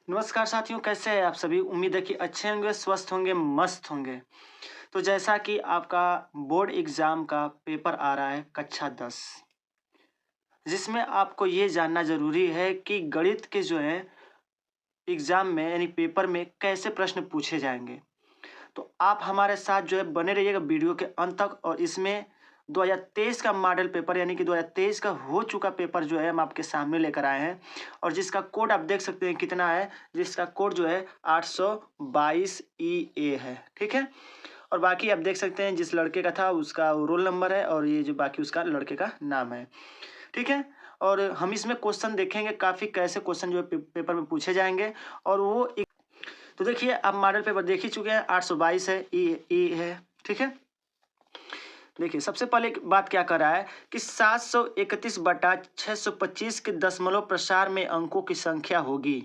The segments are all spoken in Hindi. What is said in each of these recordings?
नमस्कार साथियों, कैसे हैं आप सभी। उम्मीद है कि अच्छे होंगे, स्वस्थ होंगे, मस्त होंगे। तो जैसा कि आपका बोर्ड एग्जाम का पेपर आ रहा है कक्षा 10, जिसमें आपको ये जानना जरूरी है कि गणित के जो है एग्जाम में यानी पेपर में कैसे प्रश्न पूछे जाएंगे। तो आप हमारे साथ जो है बने रहिएगा वीडियो के अंत तक। और इसमें 2023 का मॉडल पेपर यानी कि 2023 का हो चुका पेपर जो है हम आपके सामने लेकर आए हैं, और जिसका कोड आप देख सकते हैं कितना है। जिसका कोड जो है 822 EA है, ठीक है। और बाकी आप देख सकते हैं जिस लड़के का था उसका रोल नंबर है, और ये जो बाकी उसका लड़के का नाम है, ठीक है। और हम इसमें क्वेश्चन देखेंगे, काफ़ी कैसे क्वेश्चन जो है पेपर में पूछे जाएंगे। और वो तो देखिए, आप मॉडल पेपर देख ही चुके हैं, 822 है, ई है, ठीक है। देखिए, सबसे पहले एक बात क्या कर रहा है कि 731/625 के दशमलव प्रसार में अंकों की संख्या होगी।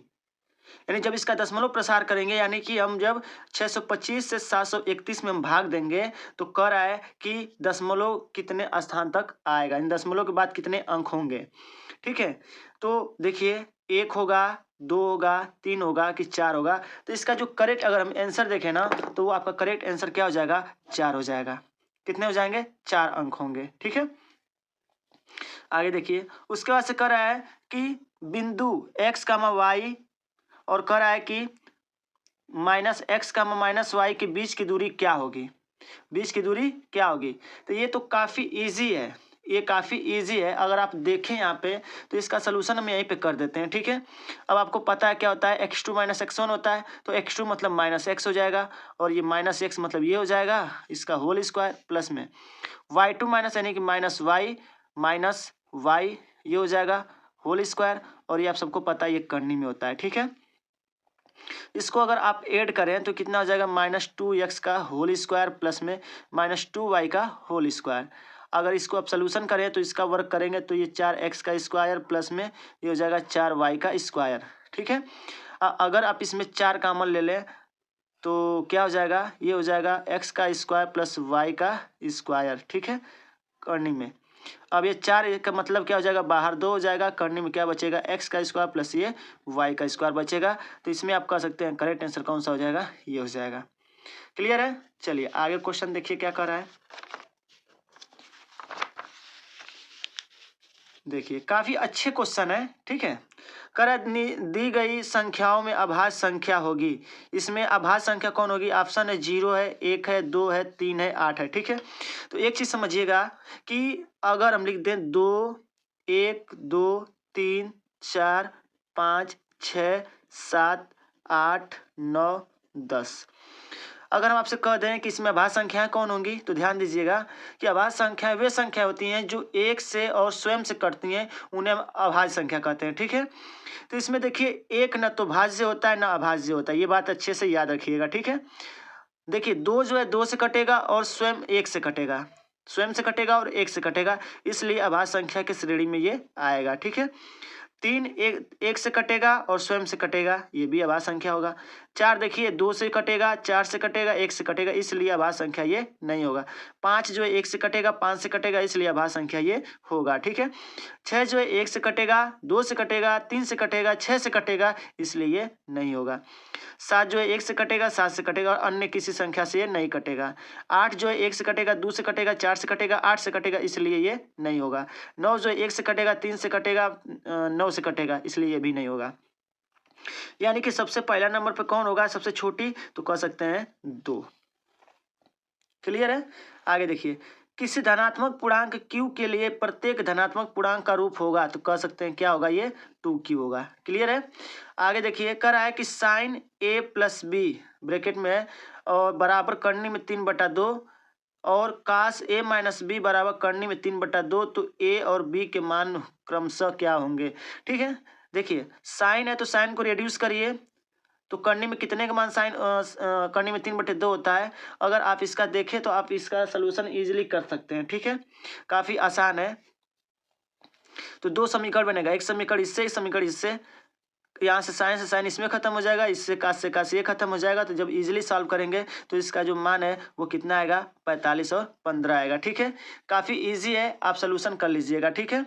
यानी जब इसका दशमलव प्रसार करेंगे, यानी कि हम जब 625 से 731 में हम भाग देंगे, तो कह रहा है कि दशमलव कितने स्थान तक आएगा, यानी दशमलव के बाद कितने अंक होंगे, ठीक है। तो देखिए, 1 होगा, 2 होगा, 3 होगा कि 4 होगा। तो इसका जो करेक्ट अगर हम आंसर देखें ना, तो वो आपका करेक्ट आंसर क्या हो जाएगा, 4 हो जाएगा। कितने हो जाएंगे, 4 अंक होंगे, ठीक है। आगे देखिए, उसके बाद से कह रहा है कि बिंदु x, y और कह रहा है कि -x, -y के बीच की दूरी क्या होगी, बीच की दूरी क्या होगी। तो ये तो काफ़ी इजी है, ये काफ़ी इजी है। अगर आप देखें यहाँ पे, तो इसका सलूशन हम यहीं पे कर देते हैं, ठीक है। अब आपको पता है क्या होता है, x2 - x1 होता है। तो x2 मतलब -x हो जाएगा, और ये -x मतलब ये हो जाएगा, इसका होल स्क्वायर प्लस में y2 माइनस यानी कि -y ये हो जाएगा होल स्क्वायर। और ये आप सबको पता है ये करनी में होता है, ठीक है। इसको अगर आप ऐड करें तो कितना हो जाएगा, -2x का होल स्क्वायर प्लस में -2y का होल स्क्वायर। अगर इसको आप सोल्यूशन करें तो इसका वर्क करेंगे तो ये 4x का स्क्वायर प्लस में ये हो जाएगा 4y का स्क्वायर, ठीक है। अगर आप इसमें 4 कॉमन ले लें तो क्या हो जाएगा, ये हो जाएगा x का स्क्वायर प्लस y का स्क्वायर, ठीक है, करनी में। अब ये 4 का मतलब क्या हो जाएगा, बाहर 2 हो जाएगा, करने में क्या बचेगा, x का स्क्वायर प्लस ये y का स्क्वायर बचेगा। तो इसमें आप कह सकते हैं करेक्ट आंसर कौन सा हो जाएगा, ये हो जाएगा। क्लियर है। चलिए आगे क्वेश्चन देखिए क्या कर रहा है। देखिए, काफी अच्छे क्वेश्चन है, ठीक है। दी गई संख्याओं में अभाज्य संख्या होगी। इसमें अभाज्य संख्या कौन होगी, ऑप्शन है 0 है, 1 है, 2 है, 3 है, 8 है, ठीक है। तो एक चीज समझिएगा कि अगर हम लिख दें 2, 1, 2, 3, 4, 5, 6, 7, 8, 9, 10, अगर हम आपसे कह दें कि इसमें अभाज्य संख्याएं कौन होंगी, तो ध्यान दीजिएगा कि अभाज्य संख्याएं वे संख्या होती हैं जो एक से और स्वयं से कटती हैं, उन्हें हम अभाज्य संख्या कहते हैं, ठीक है। तो इसमें देखिए, एक न तो भाज्य होता है ना अभाज्य होता है, ये बात अच्छे से याद रखिएगा, ठीक है। देखिए, 2 जो है 2 से कटेगा और स्वयं 1 से कटेगा, स्वयं से कटेगा और 1 से कटेगा, इसलिए अभाज्य संख्या की श्रेणी में ये आएगा, ठीक है। 3 एक से कटेगा और स्वयं से कटेगा, ये भी अभाज्य संख्या होगा। 4 देखिए 2 से कटेगा, 4 से कटेगा, 1 से कटेगा, इसलिए अभाज्य संख्या ये नहीं होगा। 5 जो है 1 से कटेगा, 5 से कटेगा, इसलिए अभाज्य संख्या ये होगा, ठीक है। 6 जो है 1 से कटेगा, 2 से कटेगा, 3 से कटेगा, 6 से कटेगा, इसलिए ये नहीं होगा। 7 जो है 1 से कटेगा, 7 से कटेगा, और अन्य किसी संख्या से ये नहीं कटेगा। 8 जो है 1 से कटेगा, 2 से कटेगा, 4 से कटेगा, 8 से कटेगा, इसलिए ये नहीं होगा। 9 जो है 1 से कटेगा, 3 से कटेगा, 9 से कटेगा, इसलिए ये भी नहीं होगा। यानी कि सबसे पहला नंबर पे कौन होगा, सबसे छोटी, तो कह सकते हैं 2। क्लियर है। आगे देखिए, किसी धनात्मक पूर्णांक q के लिए प्रत्येक धनात्मक पूर्णांक का रूप होगा, तो कह सकते हैं क्या होगा, ये 2q होगा। क्लियर है। आगे देखिए, कह रहा है कि sine a plus b bracket में है और बराबर करनी में 3/2, और काश a माइनस बी बराबर करनी में 3/2, तो a और b के मान क्रमशः क्या होंगे, ठीक है। देखिए, साइन है तो साइन को रिड्यूस करिए, तो करनी में कितने का मान साइन करनी में 3/2 होता है। अगर आप इसका देखें तो आप इसका सलूशन इजीली कर सकते हैं, ठीक है, काफ़ी आसान है। तो 2 समीकरण बनेगा, एक समीकरण इससे, एक समीकरण इससे। यहाँ से साइन इसमें खत्म हो जाएगा, इससे काश से काश ये खत्म हो जाएगा। तो जब इजीली सॉल्व करेंगे तो इसका जो मान है वो कितना आएगा, 45 और 15 आएगा, ठीक है। काफ़ी ईजी है, आप सोल्यूशन कर लीजिएगा, ठीक है।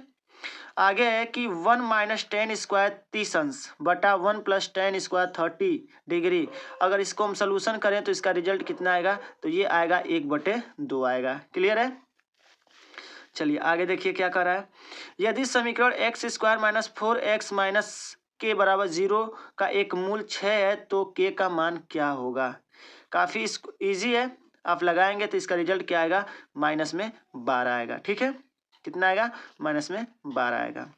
आगे है कि 1 माइनस टेन स्क्वायर 30 अंश बटा 1 प्लस टेन स्क्वायर 30 डिग्री। अगर इसको हम सोल्यूशन करें तो इसका रिजल्ट कितना आएगा, तो ये आएगा 1/2 आएगा। क्लियर है। चलिए आगे देखिए क्या कर रहा है। यदि समीकरण x square minus 4x minus के बराबर 0 का एक मूल 6 है तो के का मान क्या होगा। काफ़ी ईजी है, आप लगाएंगे तो इसका रिजल्ट क्या आएगा, -12 आएगा। ठीक है, कितना आएगा, -12 आएगा।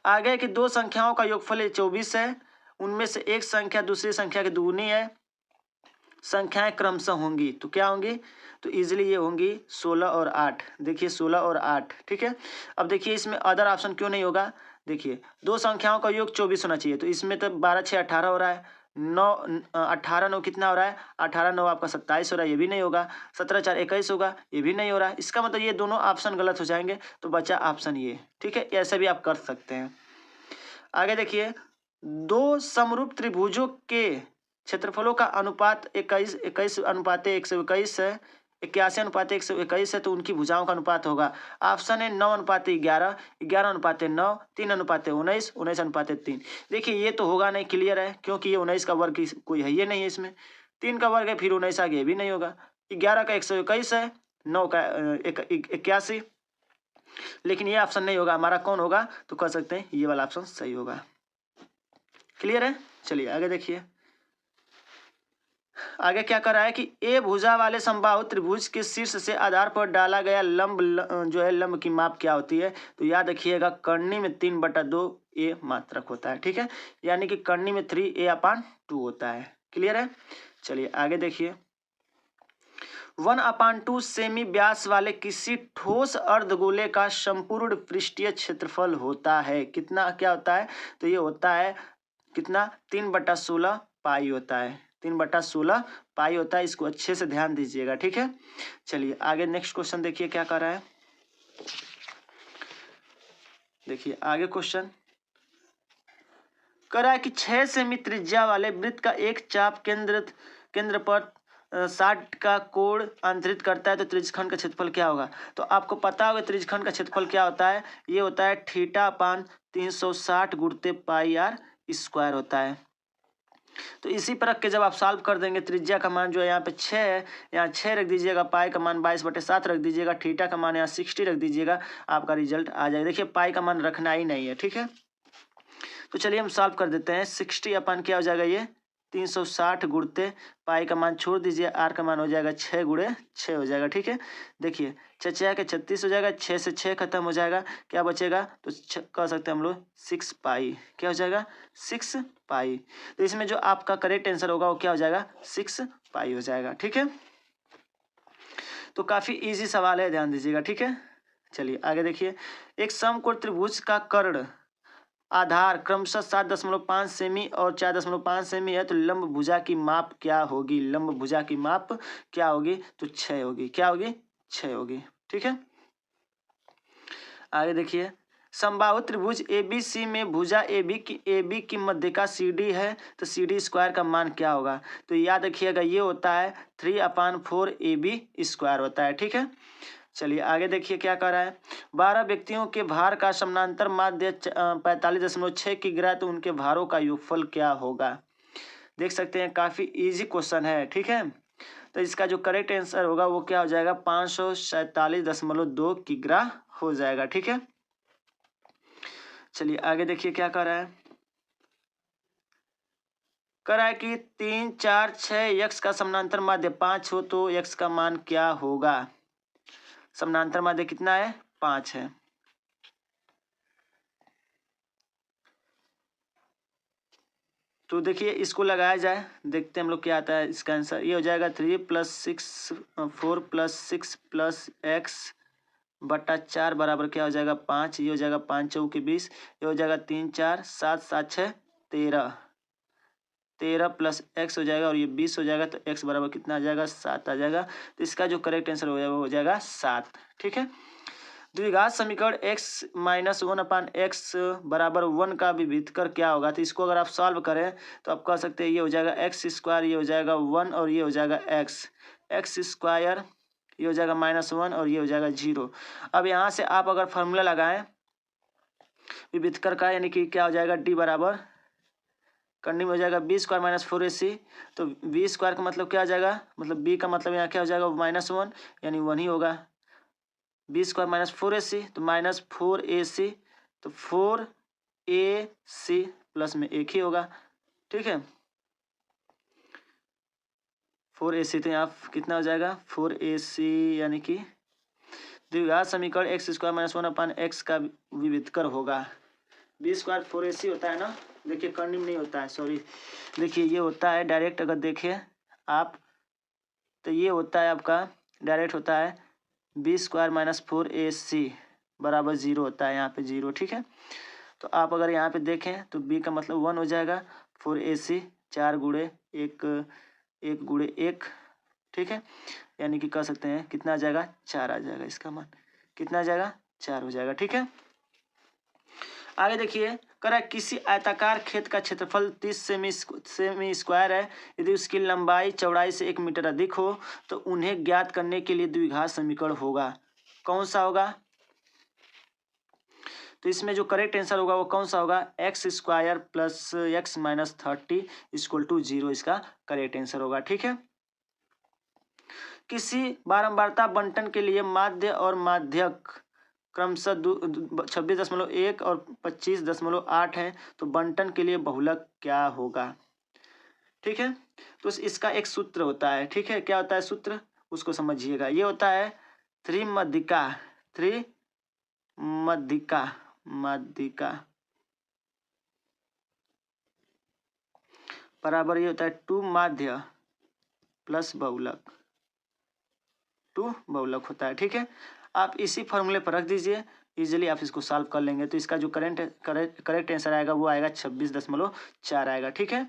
आगे कि दो संख्याओं का योगफल 24 है, उनमें से एक संख्या दूसरी संख्या की दुगुनी है, संख्याएं क्रमशः होंगी तो क्या होंगी, तो इजीली ये होंगी 16 और 8। देखिए 16 और 8। ठीक है, अब देखिए इसमें अदर ऑप्शन क्यों नहीं होगा। देखिए दो संख्याओं का योग 24 होना चाहिए, तो इसमें तो 12 6 18 हो रहा है, 18 9 कितना हो रहा है, 18 9 आपका 27 हो रहा है, ये भी नहीं होगा। 17 4 21 होगा, ये भी नहीं हो रहा है। इसका मतलब ये दोनों ऑप्शन गलत हो जाएंगे, तो बचा ऑप्शन ये। ठीक है, ऐसे भी आप कर सकते हैं। आगे देखिए, दो समरूप त्रिभुजों के क्षेत्रफलों का अनुपात 21 अनुपात 121 है, 81 अनुपात 121 है, तो उनकी भुजाओं का अनुपात होगा। ऑप्शन है 9 अनुपात 11, 11 अनुपात 9, 3 अनुपात 19, 19 अनुपात 3। देखिए ये तो होगा नहीं, क्लियर है, क्योंकि ये 19 का वर्ग कोई है ये नहीं है इसमें, 3 का वर्ग है फिर 19 आगे, ये भी नहीं होगा। 11 का 121 है, 9 का 81, लेकिन ये ऑप्शन नहीं होगा हमारा। कौन होगा, तो कह सकते हैं ये वाला ऑप्शन सही होगा। क्लियर है। चलिए आगे देखिए, आगे क्या कर रहा है कि ए भुजा वाले समबाहु त्रिभुज के शीर्ष से आधार पर डाला गया लंब जो है लंब की माप क्या होती है, तो याद रखिएगा कर्णी में 3/2 ए मात्रक होता है। ठीक है, यानी कि कर्णी में 3a/2 होता है। क्लियर है। चलिए आगे देखिए, 1/2 सेमी व्यास वाले किसी ठोस अर्धगोले का संपूर्ण पृष्ठीय क्षेत्रफल होता है कितना, क्या होता है, तो ये होता है कितना, 3/16 पाई होता है, 3/16 पाई होता है। इसको अच्छे से ध्यान दीजिएगा। ठीक है, चलिए आगे नेक्स्ट क्वेश्चन देखिए क्या कर रहा है। देखिए आगे क्वेश्चन कर रहा है कि 6 सेमी त्रिज्या वाले वृत्त का एक चाप केंद्र पर 60 का कोण अंतरित करता है, तो त्रिज्यखंड का क्षेत्रफल क्या होगा। तो आपको पता होगा त्रिज्यखंड का क्षेत्रफल क्या होता है, ये होता है θ/360 गुणित πr² होता है। तो इसी प्रकार के जब आप सॉल्व कर देंगे, त्रिज्या का मान जो है यहाँ पे 6 है, यहाँ 6 रख दीजिएगा, पाई का मान 22/7 रख दीजिएगा, थीटा का मान यहाँ 60 रख दीजिएगा, आपका रिजल्ट आ जाएगा। देखिए पाई का मान रखना ही नहीं है। ठीक है, तो चलिए हम सॉल्व कर देते हैं। 60 अपन क्या हो जाएगा, ये 360 गुणते पाई का मान छोड़ दीजिए, आर का मान हो जाएगा 6 गुणे 6 हो जाएगा। ठीक है, देखिए 6 के 36 हो जाएगा, 6 से 6 खत्म हो जाएगा, क्या बचेगा, तो कह सकते हैं हम लोग 6 पाई, क्या हो जाएगा 6 पाई। तो इसमें जो आपका करेक्ट आंसर होगा वो क्या हो जाएगा, 6 पाई हो जाएगा। ठीक है, तो काफी इजी सवाल है, ध्यान दीजिएगा। ठीक है, चलिए आगे देखिए, एक समकोण त्रिभुज का कर्ण आधार क्रमशः 7.5 सेमी और 4.5 सेमी है, तो लंब भुजा की माप क्या होगी, लंब भुजा की माप क्या होगी, तो 6 होगी, क्या होगी, 6 होगी। ठीक है, आगे देखिए, समबाहु त्रिभुज ABC में भुजा AB की मध्यिका CD है, तो CD² का मान क्या होगा, तो याद रखिएगा ये होता है 3/4 AB² होता है। ठीक है, चलिए आगे देखिए क्या कर रहा है। 12 व्यक्तियों के भार का समानांतर माध्य 45.6 किग्रा, तो उनके भारों का योगफल क्या होगा। देख सकते हैं काफी इजी क्वेश्चन है। ठीक है, तो इसका जो करेक्ट आंसर होगा वो क्या हो जाएगा, 547.2 किग्रा हो जाएगा। ठीक है, चलिए आगे देखिए क्या कर रहा है। कर रहा है कि 3 4 6 यक्स का समानांतर माध्य 5 हो, तो यक्स का मान क्या होगा। समानांतर माध्य कितना है, 5 है। तो देखिए इसको लगाया जाए, देखते हैं हम लोग क्या आता है। इसका आंसर ये हो जाएगा 3 + 6 4 + 6 + x/4 बराबर क्या हो जाएगा, 5। ये हो जाएगा 5 चौके 20, ये हो जाएगा 3 4 7 7 6 13, 13 + x हो जाएगा और ये 20 हो जाएगा, तो x बराबर कितना आ जाएगा, 7 आ जाएगा। तो इसका जो करेक्ट आंसर हो जाएगा वो हो जाएगा 7। ठीक है, द्विघात समीकरण x - 1/x बराबर 1 का विभेदकर क्या होगा, तो इसको अगर आप सॉल्व करें तो आप कह सकते हैं ये हो जाएगा x², ये हो जाएगा 1 और ये हो जाएगा x², ये हो जाएगा -1 और ये हो जाएगा 0। अब यहाँ से आप अगर फॉर्मूला लगाएं विविधकर का, यानी कि क्या हो जाएगा डी बराबर करनी में हो जाएगा बी स्क्वायर माइनस 4ac। तो बी स्क्वायर का मतलब क्या हो जाएगा, मतलब बी का मतलब यहाँ क्या हो जाएगा -1, यानी 1 ही होगा। बी स्क्वायर माइनस 4ac तो -4ac, तो 4ac प्लस में 1 ही होगा, ठीक है। 4ac तो यहाँ कितना हो जाएगा 4ac, यानी कि द्विघात समीकरण एक्स स्क्वायर माइनस 1/x का विविधकर होगा। बी स्क्वायर 4ac होता है ना, देखिए कर्णिम नहीं होता है, सॉरी, देखिए ये होता है डायरेक्ट, अगर देखिए आप तो ये होता है आपका डायरेक्ट होता है बी स्क्वायर माइनस 4ac बराबर 0 होता है, यहाँ पे 0, ठीक है। तो आप अगर यहाँ पे देखें तो b का मतलब 1 हो जाएगा, 4ac 4 गुणे 1 गुणे 1, ठीक है, यानी कि कह सकते हैं कितना आ जाएगा 4 आ जाएगा, इसका मान कितना आ जाएगा 4 हो जाएगा, ठीक है। आगे देखिए करा किसी आयताकार खेत का क्षेत्रफल 30 सेमी स्क्वायर है, यदि उसकी लंबाई चौड़ाई से 1 मीटर अधिक हो तो उन्हें ज्ञात करने के लिए द्विघात समीकरण होगा, कौन सा होगा। तो इसमें जो करेक्ट आंसर होगा वो कौन सा होगा, x square plus x minus 30 equal to 0, इसका करेक्ट आंसर होगा, ठीक है। किसी बारंबारता बंटन के लिए माध्य और माध्यक क्रमशः 26.1 और 25.8 है, तो बंटन के लिए बहुलक क्या होगा, ठीक है। तो इसका एक सूत्र होता है, ठीक है, क्या होता है सूत्र उसको समझिएगा। ये होता है त्रिमध्यिका बराबर ये होता है 2 माध्य प्लस बहुलक, 2 बहुलक होता है, ठीक है। आप इसी फॉर्मूले पर रख दीजिए, इजीली आप इसको सॉल्व कर लेंगे। तो इसका जो करेक्ट आंसर आएगा वो आएगा 26.4 आएगा, ठीक है।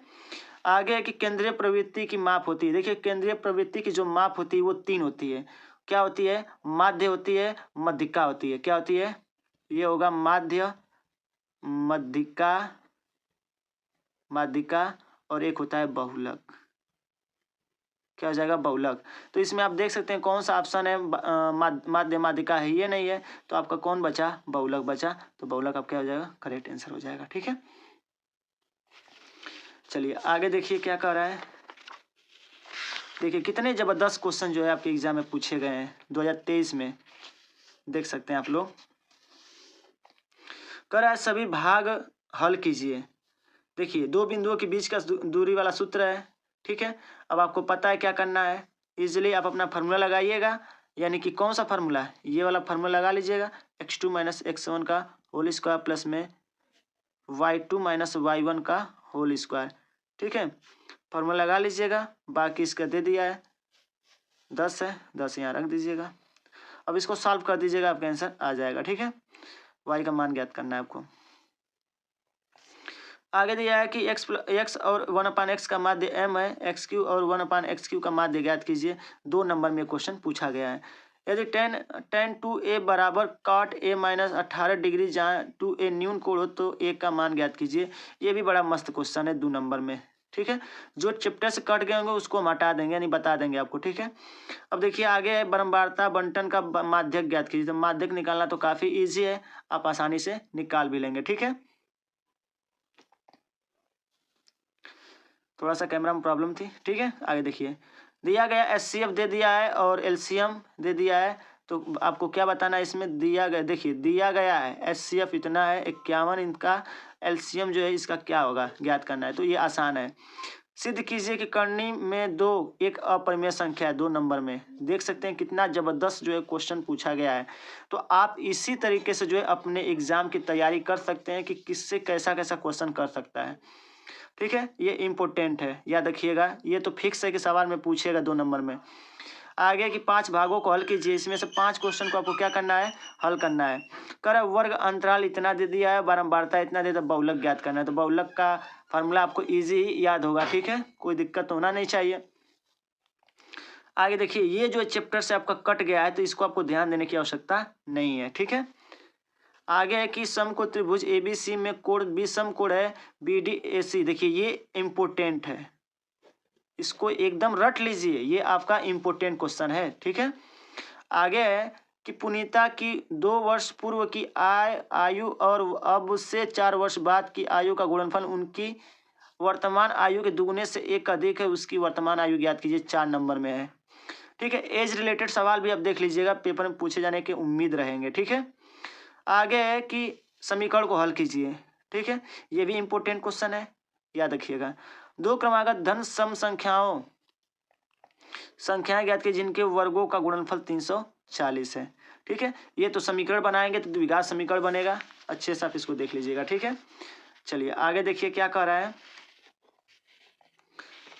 आगे है कि केंद्रीय प्रवृत्ति की माप होती है। देखिए केंद्रीय प्रवृत्ति की जो माप होती है वो 3 होती है, क्या होती है, माध्य होती है, मध्यिका होती है, क्या होती है, ये होगा माध्य, माध्यिका और एक होता है बहुलक, क्या हो जाएगा बहुलक। तो इसमें आप देख सकते हैं कौन सा ऑप्शन है, माध्य माध्यिका है, ये नहीं है, तो आपका कौन बचा, बहुलक बचा। तो बहुलक आप क्या हो जाएगा, करेक्ट आंसर हो जाएगा, ठीक है। चलिए आगे देखिए क्या कह रहा है। देखिए कितने जबरदस्त क्वेश्चन जो है आपके एग्जाम में पूछे गए हैं 2023 में, देख सकते हैं आप लोग। कह रहा है सभी भाग हल कीजिए। देखिए 2 बिंदुओं के बीच का दूरी वाला सूत्र है, ठीक है। अब आपको पता है क्या करना है, इजीली आप अपना फार्मूला लगाइएगा, यानी कि कौन सा फार्मूला, ये वाला फार्मूला लगा लीजिएगा, x2 माइनस x1 का होल स्क्वायर प्लस में y2 माइनस y1 का होल स्क्वायर, ठीक है। फार्मूला लगा लीजिएगा, बाकी इसका दे दिया है 10 है, 10 यहाँ रख दीजिएगा। अब इसको सॉल्व कर दीजिएगा, आपका आंसर आ जाएगा, ठीक है। y का मान ज्ञात करना है आपको। आगे दिया है कि x और 1/x का माध्य m है, x³ और 1/x³ का माध्य ज्ञात कीजिए। 2 नंबर में क्वेश्चन पूछा गया है। यदि tan 2a बराबर cot a माइनस 18 डिग्री जहाँ 2a न्यून कोण हो तो a का मान ज्ञात कीजिए। ये भी बड़ा मस्त क्वेश्चन है 2 नंबर में, ठीक है। जो चैप्टर से कट गए होंगे उसको हम हटा देंगे, यानी बता देंगे आपको, ठीक है। अब देखिए आगे बारंबारता बंटन का माध्यक ज्ञात कीजिए। तो माध्यक निकालना तो काफ़ी ईजी है, आप आसानी से निकाल भी लेंगे, ठीक है। थोड़ा सा कैमरा में प्रॉब्लम थी, ठीक है। आगे देखिए दिया गया HCF दे दिया है और LCM दे दिया है, तो आपको क्या बताना है इसमें दिया गया। देखिए दिया गया है HCF इतना है 51, इनका LCM जो है इसका क्या होगा ज्ञात करना है, तो ये आसान है। सिद्ध कीजिए कि करनी में 2 एक अपरिमेय संख्या है। 2 नंबर में देख सकते हैं कितना जबरदस्त जो है क्वेश्चन पूछा गया है। तो आप इसी तरीके से जो है अपने एग्जाम की तैयारी कर सकते हैं कि किससे कैसा कैसा क्वेश्चन कर सकता है, ठीक है। ये इम्पोर्टेंट है, याद रखिएगा, ये तो फिक्स है कि सवाल में पूछेगा 2 नंबर में। आगे की 5 भागों को हल कीजिए। इसमें से 5 क्वेश्चन को आपको क्या करना है, हल करना है। कर वर्ग अंतराल इतना दे दिया है, बारंबारता इतना दे, तो बहुलक ज्ञात करना है। तो बहुलक का फार्मूला आपको इजी ही याद होगा, ठीक है, कोई दिक्कत होना नहीं चाहिए। आगे देखिए ये जो चैप्टर से आपका कट गया है तो इसको आपको ध्यान देने की आवश्यकता नहीं है, ठीक है। आगे है कि समकोण त्रिभुज ABC में कोण B समकोण है BDAC। देखिए ये इम्पोर्टेंट है, इसको एकदम रट लीजिए, ये आपका इम्पोर्टेंट क्वेश्चन है, ठीक है। आगे है कि पुनीता की 2 वर्ष पूर्व की आयु और अब से 4 वर्ष बाद की आयु का गुणनफल उनकी वर्तमान आयु के दुगुने से 1 अधिक है, उसकी वर्तमान आयु ज्ञात कीजिए। 4 नंबर में है, ठीक है। एज रिलेटेड सवाल भी आप देख लीजिएगा, पेपर में पूछे जाने की उम्मीद रहेंगे, ठीक है। आगे है कि समीकरण को हल कीजिए, ठीक है। ये भी इंपॉर्टेंट क्वेश्चन है, याद रखिएगा। 2 क्रमागत धन सम संख्याएं ज्ञात की जिनके वर्गों का गुणनफल 340 है, ठीक है। ये तो समीकरण बनाएंगे तो द्विघात समीकरण बनेगा, अच्छे से आप इसको देख लीजिएगा, ठीक है। चलिए आगे देखिए क्या कह रहा है।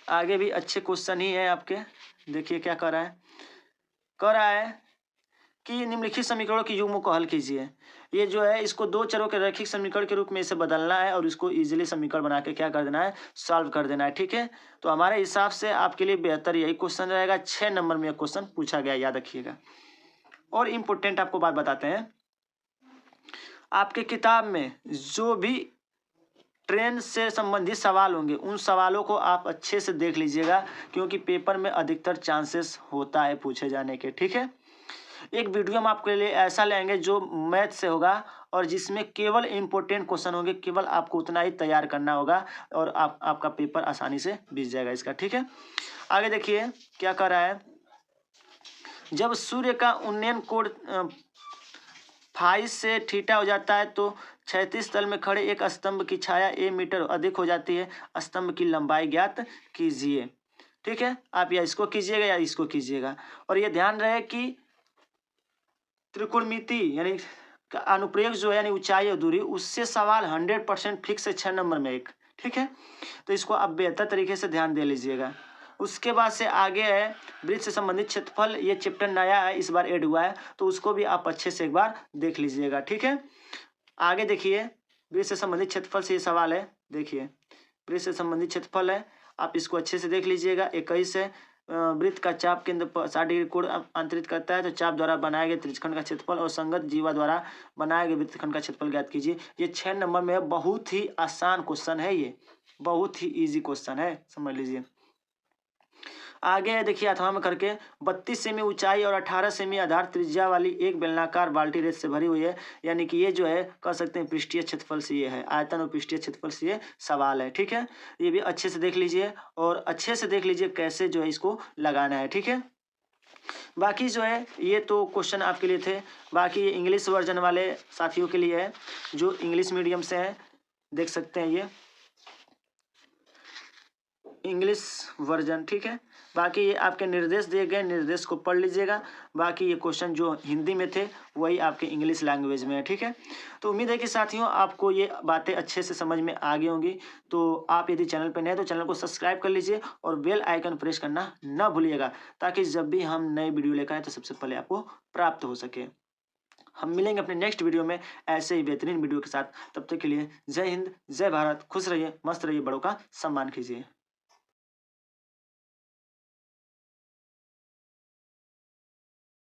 आगे भी अच्छे क्वेश्चन ही है आपके, देखिए क्या कह रहा है कि निम्नलिखित समीकरणों की युग्म को हल कीजिए। ये जो है इसको 2 चरों के रैखिक समीकरण के रूप में इसे बदलना है और इसको इजीली समीकरण बना के क्या कर देना है, सॉल्व कर देना है, ठीक है। तो हमारे हिसाब से आपके लिए बेहतर यही क्वेश्चन रहेगा। 6 नंबर में क्वेश्चन पूछा गया, याद रखिएगा। और इम्पोर्टेंट आपको बात बताते हैं, आपके किताब में जो भी ट्रेन से संबंधित सवाल होंगे उन सवालों को आप अच्छे से देख लीजिएगा, क्योंकि पेपर में अधिकतर चांसेस होता है पूछे जाने के, ठीक है। एक वीडियो हम आपके लिए ऐसा लेंगे जो मैथ से होगा और जिसमें केवल इंपॉर्टेंट क्वेश्चन होंगे, केवल आपको उतना ही तैयार करना होगा और आपका पेपर आसानी से बीत जाएगा इसका, ठीक है। आगे देखिए क्या कर रहा है। जब सूर्य का उन्नयन कोण फाई से थीटा हो जाता है तो क्षैतिज तल में खड़े एक स्तंभ की छाया ए मीटर अधिक हो जाती है। स्तंभ की लंबाई ज्ञात कीजिए, ठीक है। आप या इसको कीजिएगा या इसको कीजिएगा। और ये ध्यान रहे कि त्रिकोणमिति यानी अनुप्रयोग जो है यानी ऊंचाई और दूरी, उससे सवाल 100% फिक्स है 6 नंबर में एक, ठीक है। तो इसको आप बेहतर तरीके से ध्यान दे लीजिएगा। उसके बाद से आगे है वृत्त से संबंधित क्षेत्रफल, ये चैप्टर नया है, इस बार ऐड हुआ है, तो उसको भी आप अच्छे से एक बार देख लीजिएगा, ठीक है। आगे देखिए वृत्त से संबंधित क्षेत्रफल से ये सवाल है, देखिए वृत्त से संबंधित क्षेत्रफल है, आप इसको अच्छे से देख लीजिएगा। 21 है, वृत्त का चाप केंद्र पर 60 डिग्री कोण अंतरित करता है, तो चाप द्वारा बनाए गए त्रिज्यखंड का क्षेत्रफल और संगत जीवा द्वारा बनाए गए वृत्तखंड का क्षेत्रफल ज्ञात कीजिए। ये 6 नंबर में है, बहुत ही आसान क्वेश्चन है, ये बहुत ही इजी क्वेश्चन है, समझ लीजिए। आगे है देखिए अथवा में करके 32 सेमी ऊंचाई और 18 सेमी आधार त्रिज्या वाली एक बेलनाकार बाल्टी रेत से भरी हुई है, यानी कि ये जो है कह सकते हैं पृष्ठीय क्षेत्रफल से ये है, आयतन और पृष्ठीय क्षेत्रफल से ये सवाल है, ठीक है। ये भी अच्छे से देख लीजिए और अच्छे से देख लीजिए कैसे जो है इसको लगाना है, ठीक है। बाकी जो है ये तो क्वेश्चन आपके लिए थे। बाकी ये इंग्लिश वर्जन वाले साथियों के लिए है जो इंग्लिश मीडियम से है, देख सकते हैं ये इंग्लिश वर्जन, ठीक है। बाकी ये आपके निर्देश दिए गए, निर्देश को पढ़ लीजिएगा। बाकी ये क्वेश्चन जो हिंदी में थे वही आपके इंग्लिश लैंग्वेज में है, ठीक है। तो उम्मीद है कि साथियों आपको ये बातें अच्छे से समझ में आ गई होंगी। तो आप यदि चैनल पर नए तो चैनल को सब्सक्राइब कर लीजिए और बेल आइकन प्रेस करना ना भूलिएगा, ताकि जब भी हम नए वीडियो लेकर आए तो सबसे पहले आपको प्राप्त हो सके। हम मिलेंगे अपने नेक्स्ट वीडियो में ऐसे ही बेहतरीन वीडियो के साथ। तब तक के लिए जय हिंद, जय भारत, खुश रहिए, मस्त रहिए, बड़ों का सम्मान कीजिए।